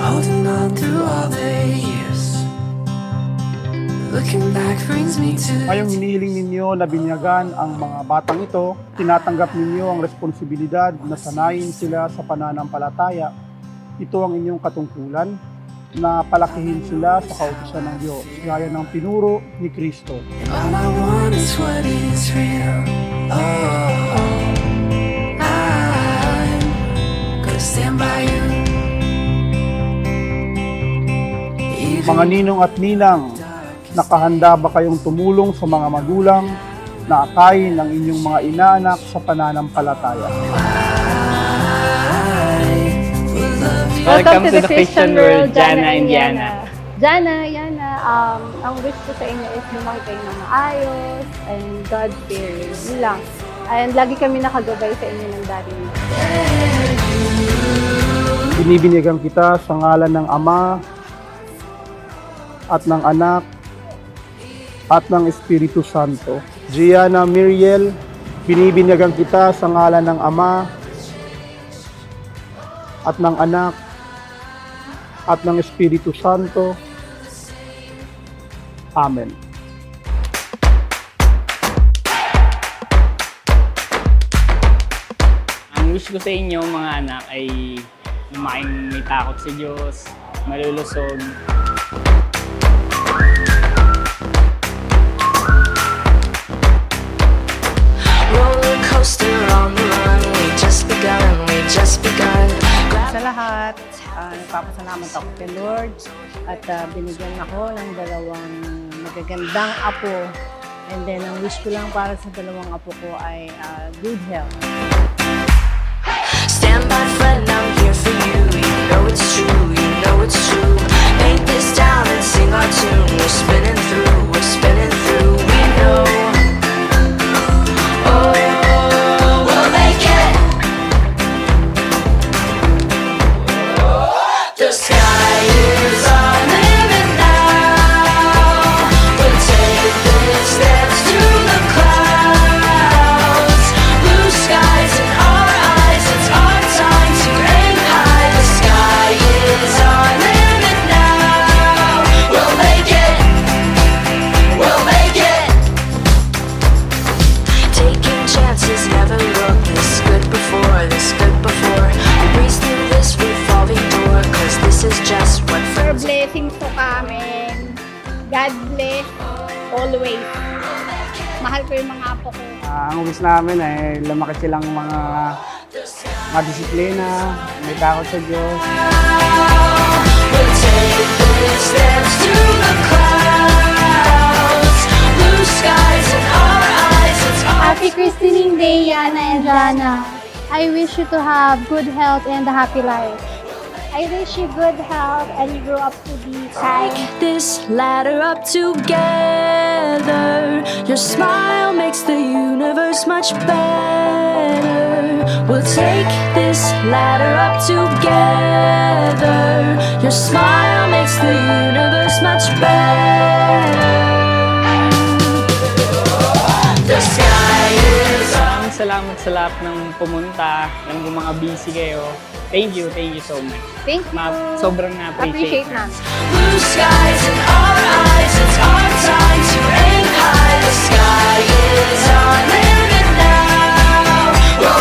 holding on through all the years. Looking back brings me to Ngayong hinihiling ninyo na binyagan ang mga batang ito, tinatanggap ninyo ang responsibilidad na sanayin sila sa pananampalataya. Ito ang inyong katungkulan na palakihin sila sa kautusan ng Diyos, gaya ng tinuro ni Kristo. all I want is what is real. Oh, I'm gonna stand by you. Mga ninong at ninang, nakahanda ba kayong tumulong sa mga magulang na akayin ang inyong mga inaanak sa pananampalataya? Welcome to the Christian world, Jana and Yana. Jana, Yana, ang wish ko sa inyo is lumaki kayo ng maayos and God-fearing. Yun lang. And lagi kami nakagabay sa inyo ng daddy niyo. Binibinyagan kita sa ngalan ng Ama at ng Anak at ng Espiritu Santo. Gianna Miriel, binibinyagan kita sa ngalan ng Ama at ng Anak at ng Espiritu Santo. Amen. Ang wish ko sa inyo mga anak ay lumaking may takot sa Diyos, malulusog. Roller coaster on the run. We just begun. Sa lahat, nagpapasalamat ako kay Lord at binigyan ako ng dalawang magagandang apo. And then, ang wish ko lang para sa dalawang apo ko ay good health. Stand by, friend, I'm here for you. You know it's true, you know it's true. Paint this down and sing our tune. We're spinning through, we know. Oh, we'll make it. The sky is our limit now. We'll take this steps to the clouds. Blue skies in our eyes, it's our time to aim high. The sky is our limit now. We'll make it. We'll make it. Taking chances never looked this good before, this good before. We breeze through this revolving door, cause this is just what For friends blessings to amin. God bless always. Mahal ko yung mga apo ko. Ang wish namin ay lumaki silang mga disiplina, may takot sa Diyos. We'll take these steps to the clouds. Blue skies in our eyes, it's our Happy Christening Day, Yana and Jana. I wish you to have good health and a happy life. I wish you good health and you grow up to be kind. this ladder up together. Your smile makes the universe much better. We'll take this ladder up together. Your smile makes the universe much better. The sky is Maraming salamat sa lahat ng pumunta, ng mga busy kayo. Thank you so much. Thank you. Sobrang na-appreciate Appreciate namin. blue skies in our eyes. It's our time to aim high. The sky is our limit now. We'll